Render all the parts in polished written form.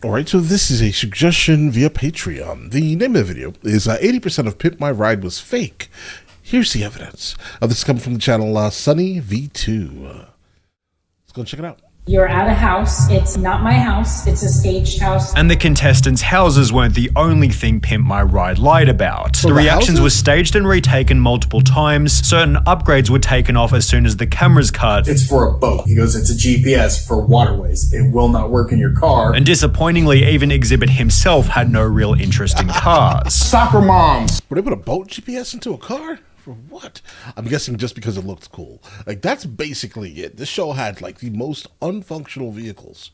Alright, so this is a suggestion via Patreon. The name of the video is 80% of Pimp My Ride was fake. Here's the evidence. This is coming from the channel Sunny V2. Let's go check it out. You're at a house. It's not my house. It's a staged house. And the contestants' houses weren't the only thing Pimp My Ride lied about. The reactions were staged and retaken multiple times. Certain upgrades were taken off as soon as the cameras cut. It's for a boat. He goes, it's a GPS for waterways. It will not work in your car. And disappointingly, even Xzibit himself had no real interest in cars. Soccer moms. Would they put a boat GPS into a car? For what? I'm guessing just because it looked cool. Like, that's basically it. This show had, like, the most unfunctional vehicles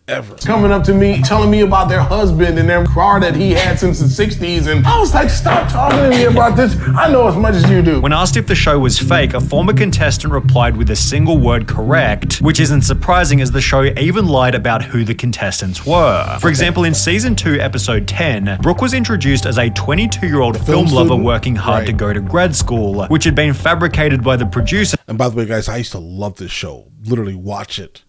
ever. Coming up to me, telling me about their husband and their car that he had since the 60s, and I was like, stop talking to me about this. I know as much as you do. When asked if the show was fake, a former contestant replied with a single word correct, which isn't surprising as the show even lied about who the contestants were. For example, in season 2, episode 10, Brooke was introduced as a 22-year-old film lover working hard to go to grad school, which had been fabricated by the producer. And by the way, guys, I used to love this show. Literally watch it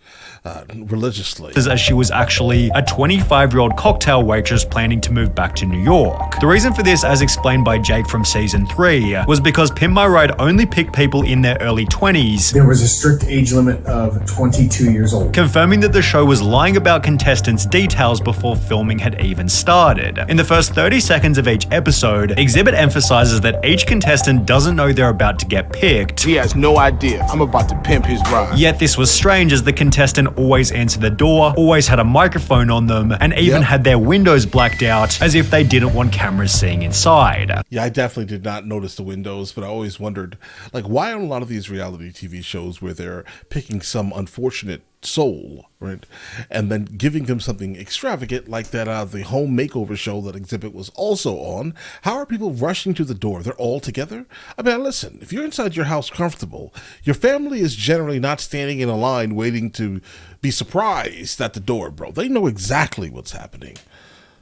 religiously. As she was actually a 25-year-old cocktail waitress planning to move back to New York. The reason for this, as explained by Jake from season 3, was because Pimp My Ride only picked people in their early 20s. There was a strict age limit of 22 years old. Confirming that the show was lying about contestants' details before filming had even started. In the first 30 seconds of each episode, Xzibit emphasizes that each contestant doesn't know they're about to get picked. He has no idea. I'm about to pimp his ride. Yet this was strange as the contestant always answered the door, always had a microphone on them, and even had their windows blacked out as if they didn't want cameras seeing inside. Yeah, I definitely did not notice the windows, but I always wondered, like, why on a lot of these reality TV shows where they're picking some unfortunate soul, right, and then giving them something extravagant like that the home makeover show that Xzibit was also on, how are people rushing to the door? They're all together? I mean, listen, if you're inside your house comfortable, your family is generally not standing in a line waiting to be surprised at the door, bro. They know exactly what's happening.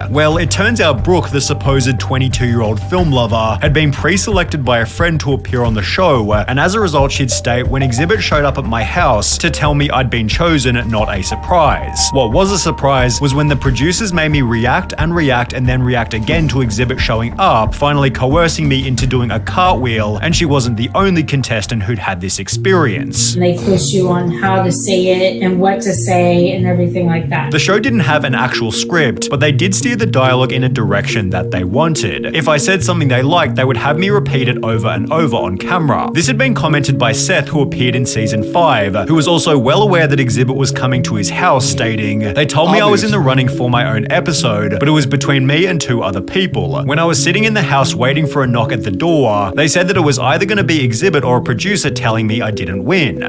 Well, it turns out Brooke, the supposed 22-year-old film lover, had been pre-selected by a friend to appear on the show, and as a result she'd state when Xzibit showed up at my house to tell me I'd been chosen, not a surprise. What was a surprise was when the producers made me react and then react again to Xzibit showing up, finally coercing me into doing a cartwheel, and she wasn't the only contestant who'd had this experience. They push you on how to say it and what to say and everything like that. The show didn't have an actual script, but they did steer the dialogue in a direction that they wanted. If I said something they liked, they would have me repeat it over and over on camera. This had been commented by Seth, who appeared in season 5, who was also well aware that Xzibit was coming to his house, stating, "They told me I was in the running for my own episode, but it was between me and 2 other people. When I was sitting in the house waiting for a knock at the door, they said that it was either going to be Xzibit or a producer telling me I didn't win."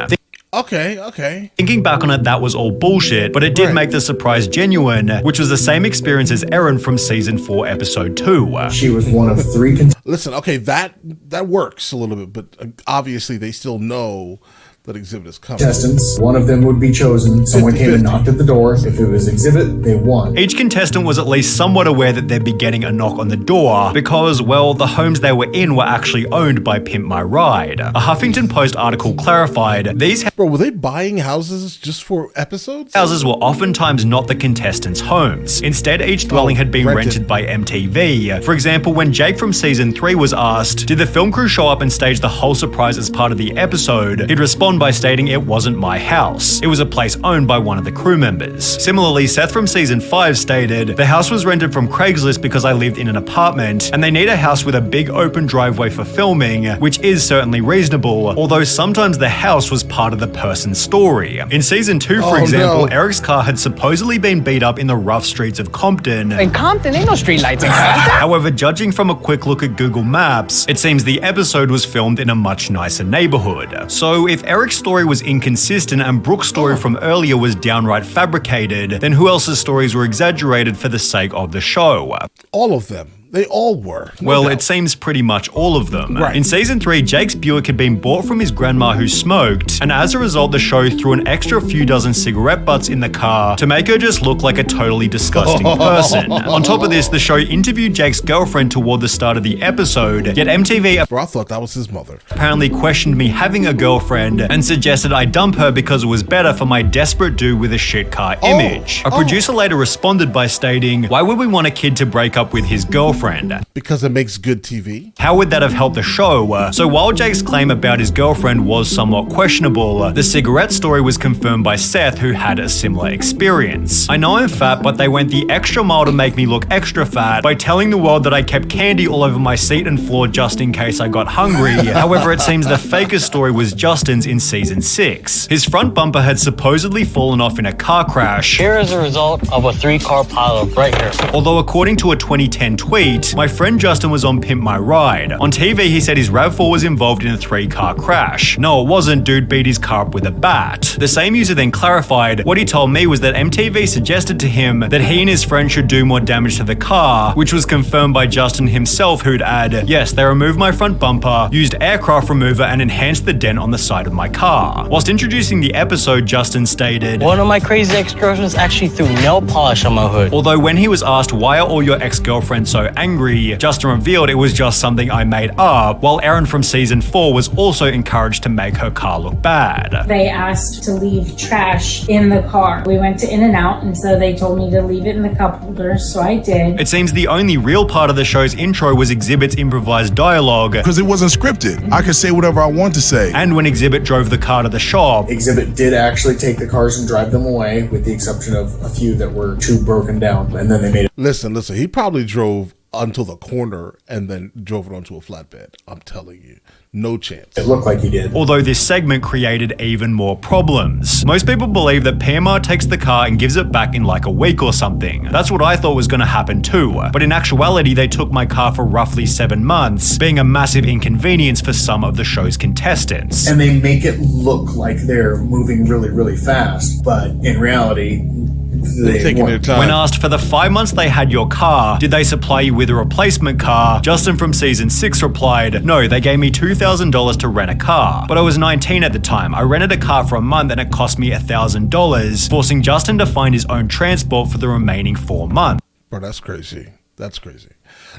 Okay. Thinking back on it, that was all bullshit, but it did make the surprise genuine, which was the same experience as Erin from season 4, episode 2. She was one of 3 Listen, okay, that works a little bit, but obviously they still know that Xzibit is coming. contestants. One of them would be chosen. Someone came and knocked at the door. If it was Xzibit, they won. Each contestant was at least somewhat aware that they'd be getting a knock on the door because, well, the homes they were in were actually owned by Pimp My Ride. A Huffington Post article clarified these Bro, were they buying houses just for episodes? houses were oftentimes not the contestants' homes. Instead, each dwelling had been rented by MTV. For example, when Jake from season 3 was asked, did the film crew show up and stage the whole surprise as part of the episode, he'd respond by stating it wasn't my house. It was a place owned by one of the crew members. Similarly, Seth from season 5 stated, the house was rented from Craigslist because I lived in an apartment, and they need a house with a big open driveway for filming, which is certainly reasonable, although sometimes the house was part of the person's story. In season 2, for example, Eric's car had supposedly been beat up in the rough streets of Compton. In Compton, ain't no street lights in Compton. However, judging from a quick look at Google Maps, it seems the episode was filmed in a much nicer neighborhood. So if Eric's story was inconsistent and Brooke's story from earlier was downright fabricated, then who else's stories were exaggerated for the sake of the show? All of them. They all were. Well, it seems pretty much all of them. Right. In season 3, Jake's Buick had been bought from his grandma who smoked, and as a result, the show threw an extra few dozen cigarette butts in the car to make her just look like a totally disgusting person. On top of this, the show interviewed Jake's girlfriend toward the start of the episode, yet MTV Bro, I thought that was his mother. apparently questioned me having a girlfriend and suggested I dump her because it was better for my desperate dude with a shit car image. A producer later responded by stating, "Why would we want a kid to break up with his girlfriend? Because it makes good TV? How would that have helped the show?" So while Jake's claim about his girlfriend was somewhat questionable, the cigarette story was confirmed by Seth, who had a similar experience. "I know I'm fat, but they went the extra mile to make me look extra fat by telling the world that I kept candy all over my seat and floor just in case I got hungry." However, it seems the fakest story was Justin's in season 6. His front bumper had supposedly fallen off in a car crash. Here is the result of a 3-car pileup right here. Although according to a 2010 tweet, my friend Justin was on Pimp My Ride. On TV, he said his RAV4 was involved in a 3-car crash. No, it wasn't. Dude beat his car up with a bat. The same user then clarified, what he told me was that MTV suggested to him that he and his friend should do more damage to the car, which was confirmed by Justin himself, who'd add, "Yes, they removed my front bumper, used aircraft remover, and enhanced the dent on the side of my car." Whilst introducing the episode, Justin stated, One of my crazy ex-girlfriends actually threw nail polish on my hood. although when he was asked why are all your ex-girlfriends so angry, Justin revealed it was just something I made up, while Erin from season 4 was also encouraged to make her car look bad. They asked to leave trash in the car. We went to In-N-Out, and so they told me to leave it in the cup holder, so I did. It seems the only real part of the show's intro was Xzibit's improvised dialogue, Because it wasn't scripted. I could say whatever I want to say. and when Xzibit drove the car to the shop. Xzibit did actually take the cars and drive them away, with the exception of a few that were too broken down, and then they made it. Listen, he probably drove until the corner and then drove it onto a flatbed. I'm telling you. No chance. It looked like he did. Although this segment created even more problems. Most people believe that PMR takes the car and gives it back in like a week or something. That's what I thought was going to happen too. But in actuality, they took my car for roughly 7 months, being a massive inconvenience for some of the show's contestants. And they make it look like they're moving really, really fast, but in reality, They're taking their time. When asked for the 5 months they had your car, did they supply you with a replacement car? Justin from season 6 replied, "No, they gave me $2,000 to rent a car. But I was 19 at the time. I rented a car for a month and it cost me $1,000, forcing Justin to find his own transport for the remaining 4 months. Bro, that's crazy. That's crazy.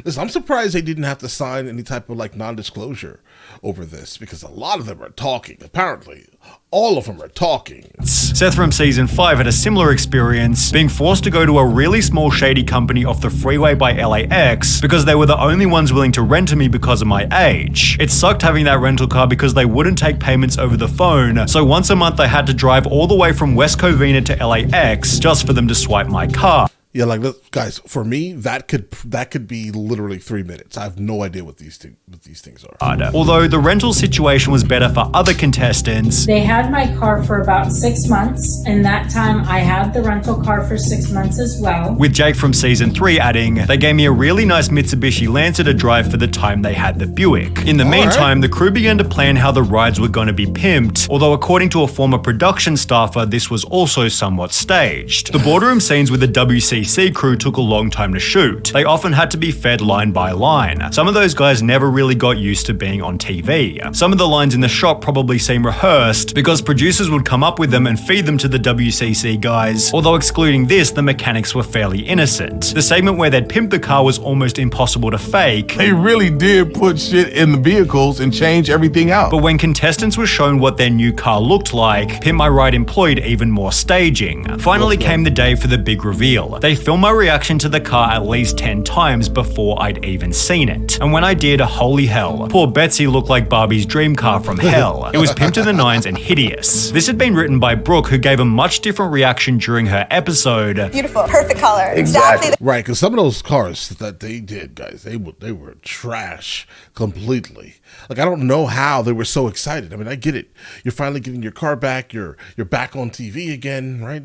Listen, I'm surprised they didn't have to sign any type of like non-disclosure over this, because a lot of them are talking. Apparently, all of them are talking. Seth from season 5 had a similar experience, being forced to go to a really small shady company off the freeway by LAX because they were the only ones willing to rent to me because of my age. It sucked having that rental car because they wouldn't take payments over the phone, so once a month I had to drive all the way from West Covina to LAX just for them to swipe my car. Yeah, like, look, guys, for me, that could be literally 3 minutes. I have no idea what these things are. Although the rental situation was better for other contestants. They had my car for about 6 months, and that time I had the rental car for 6 months as well. With Jake from season 3 adding, they gave me a really nice Mitsubishi Lancer to drive for the time they had the Buick. In the meantime, the crew began to plan how the rides were going to be pimped, although according to a former production staffer, this was also somewhat staged. The boardroom scenes with the WCC crew took a long time to shoot. They often had to be fed line by line. Some of those guys never really got used to being on TV. Some of the lines in the shop probably seem rehearsed because producers would come up with them and feed them to the WCC guys, although excluding this, the mechanics were fairly innocent. The segment where they'd pimp the car was almost impossible to fake. They really did put shit in the vehicles and change everything out. But when contestants were shown what their new car looked like, Pimp My Ride employed even more staging. Finally came the day for the big reveal. They filmed my reaction to the car at least 10 times before I'd even seen it. And when I did, holy hell, poor Betsy looked like Barbie's dream car from hell. It was pimped to the nines and hideous. This had been written by Brooke, who gave a much different reaction during her episode. Beautiful, perfect color. Exactly. Right, because some of those cars that they did, guys, they were trash completely. Like, I don't know how they were so excited. I mean, I get it. You're finally getting your car back. You're back on TV again, right?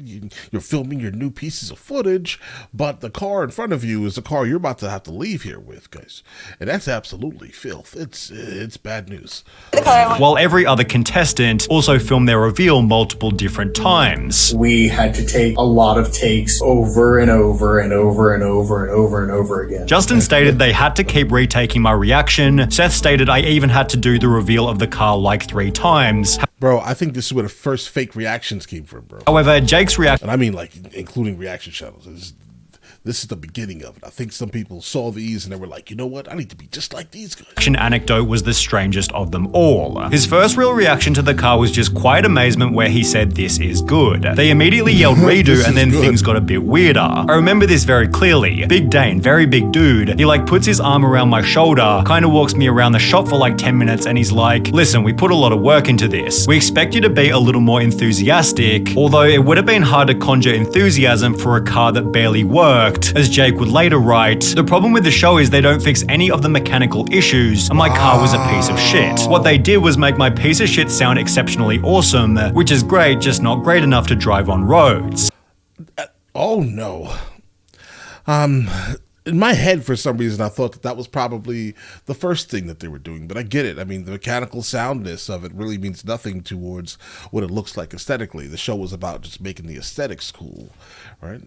You're filming your new pieces of footage. damage, but the car in front of you is the car you're about to have to leave here with, guys. And that's absolutely filth. It's bad news. While every other contestant also filmed their reveal multiple different times. We had to take a lot of takes over and over and over and over and over and over again. Justin stated they had to keep retaking my reaction. Seth stated I even had to do the reveal of the car like 3 times. Bro, I think this is where the first fake reactions came from, bro. However, Jake's reaction, and I mean like including reaction channels, this is the beginning of it. I think some people saw these and they were like, you know what? I need to be just like these guys. Anecdote was the strangest of them all. His first real reaction to the car was just quiet amazement where he said, "This is good." They immediately yelled redo and then things got a bit weirder. I remember this very clearly. Big Dane, very big dude, he like puts his arm around my shoulder, kind of walks me around the shop for like 10 minutes and he's like, "Listen, we put a lot of work into this. We expect you to be a little more enthusiastic," although it would have been hard to conjure enthusiasm for a car that barely worked. As Jake would later write, "The problem with the show is they don't fix any of the mechanical issues, and my car was a piece of shit. What they did was make my piece of shit sound exceptionally awesome, which is great, just not great enough to drive on roads." Oh no. In my head, for some reason, I thought that was probably the first thing that they were doing, but I get it. I mean, the mechanical soundness of it really means nothing towards what it looks like aesthetically. The show was about just making the aesthetics cool, right?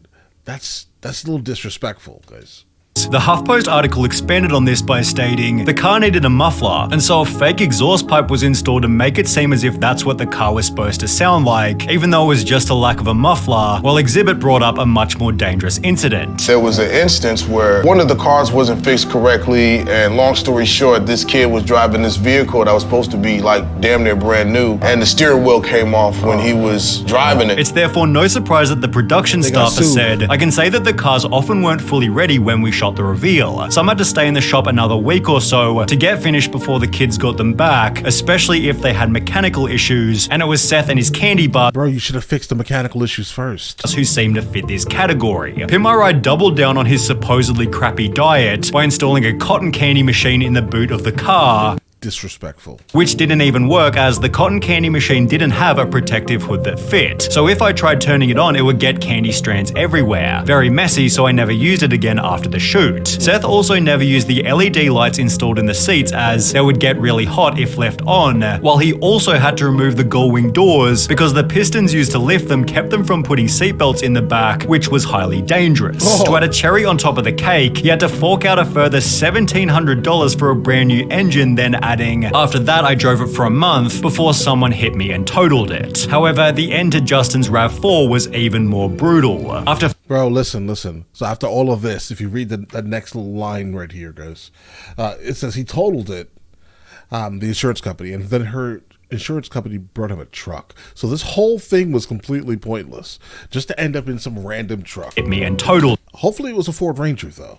That's a little disrespectful, guys. The HuffPost article expanded on this by stating, the car needed a muffler, and so a fake exhaust pipe was installed to make it seem as if that's what the car was supposed to sound like, even though it was just a lack of a muffler, while Xzibit brought up a much more dangerous incident. There was an instance where one of the cars wasn't fixed correctly, and long story short, this kid was driving this vehicle that was supposed to be like damn near brand new, and the steering wheel came off when he was driving it. It's therefore no surprise that the production staff has said, "I can say that the cars often weren't fully ready when we shot the reveal. Some had to stay in the shop another week or so to get finished before the kids got them back, especially if they had mechanical issues, and it was Seth and his candy bar, bro, you should have fixed the mechanical issues first, who seemed to fit this category." Pimp doubled down on his supposedly crappy diet by installing a cotton candy machine in the boot of the car. Disrespectful. Which didn't even work, as the cotton candy machine didn't have a protective hood that fit. So if I tried turning it on, it would get candy strands everywhere. Very messy, so I never used it again after the shoot. Seth also never used the LED lights installed in the seats, as they would get really hot if left on, while he also had to remove the gull-wing doors because the pistons used to lift them kept them from putting seatbelts in the back, which was highly dangerous. To add a cherry on top of the cake, he had to fork out a further $1,700 for a brand new engine, then adding, "After that I drove it for a month before someone hit me and totaled it." However, the end to Justin's RAV4 was even more brutal. Bro, listen. So after all of this, if you read the next little line right here, guys, it says he totaled it, the insurance company, and then her insurance company brought him a truck. So this whole thing was completely pointless, just to end up in some random truck. Hit me and totaled. Hopefully it was a Ford Ranger, though.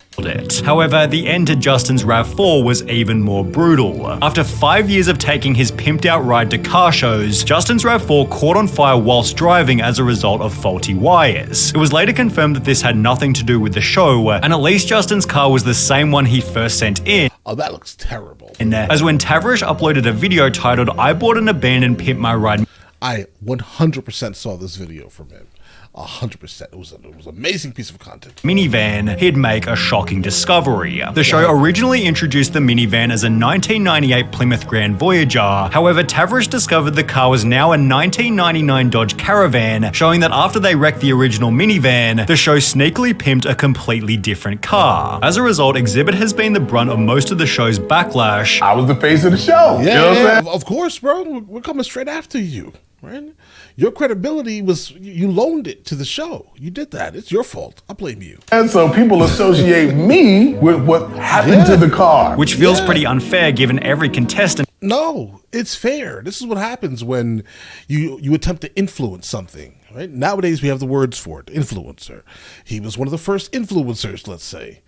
However, the end to Justin's RAV4 was even more brutal. After 5 years of taking his pimped out ride to car shows, Justin's RAV4 caught on fire whilst driving as a result of faulty wires. It was later confirmed that this had nothing to do with the show, and at least Justin's car was the same one he first sent in. Oh, that looks terrible. As when Tavrish uploaded a video titled, "I bought an abandoned Pimp My Ride." I 100% saw this video from him. 100%. It was an amazing piece of content. Minivan, he'd make a shocking discovery. The show originally introduced the minivan as a 1998 Plymouth Grand Voyager. However, Tavrish discovered the car was now a 1999 Dodge Caravan, showing that after they wrecked the original minivan, the show sneakily pimped a completely different car. As a result, Xzibit has been the brunt of most of the show's backlash. I was the face of the show. Yeah, you know what I'm saying? Of course, bro. We're coming straight after you. Right? Your credibility was, you loaned it to the show. You did that. It's your fault. I blame you. And so people associate me with what happened to the car. Which feels pretty unfair given every contestant. No, it's fair. This is what happens when you attempt to influence something. Right? Nowadays we have the words for it, influencer. He was one of the first influencers, let's say.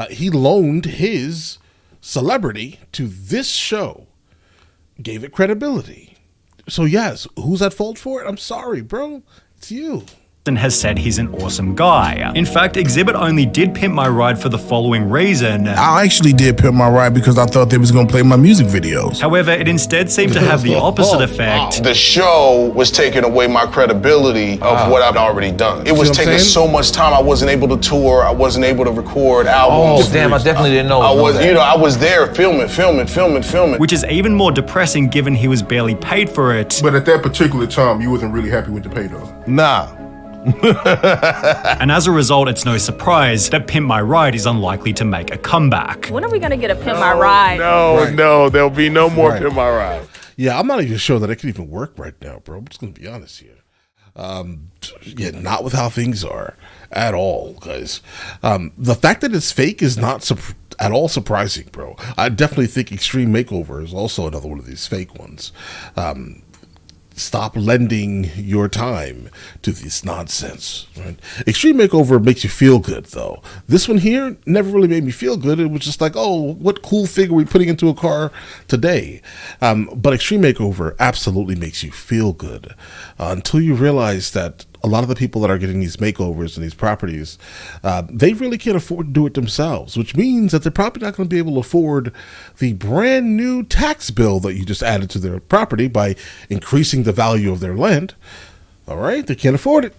He loaned his celebrity to this show, gave it credibility. So yes, who's at fault for it? I'm sorry, bro. It's you. has said he's an awesome guy. In fact, Xzibit only did Pimp My Ride for the following reason. I actually did Pimp My Ride because I thought they was gonna play my music videos. However, it instead seemed to have the opposite effect. The show was taking away my credibility of what I've already done. It was taking so much time. I wasn't able to tour. I wasn't able to record albums. Oh, damn, I definitely didn't know. I was there filming. Which is even more depressing given he was barely paid for it. But at that particular time, you wasn't really happy with the pay though. Nah. And as a result, it's no surprise that Pimp My Ride is unlikely to make a comeback. When are we gonna get a Pimp My Ride? No, there'll be no more Pimp My Ride. Yeah, I'm not even sure that it could even work right now, bro. I'm just gonna be honest here. Yeah, not with how things are at all, guys. The fact that it's fake is not at all surprising, bro. I definitely think Extreme Makeover is also another one of these fake ones. Stop lending your time to this nonsense. Right? Extreme Makeover makes you feel good, though. This one here never really made me feel good. It was just like, oh, what cool figure are we putting into a car today? But Extreme Makeover absolutely makes you feel good until you realize that a lot of the people that are getting these makeovers and these properties, they really can't afford to do it themselves, which means that they're probably not going to be able to afford the brand new tax bill that you just added to their property by increasing the value of their land. All right, they can't afford it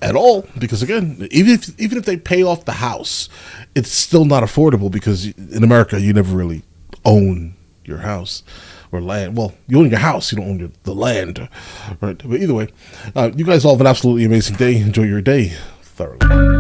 at all because, again, even if they pay off the house, it's still not affordable because in America you never really own your house or land. Well, you own your house, you don't own the land, right? But either way, you guys all have an absolutely amazing day. Enjoy your day thoroughly.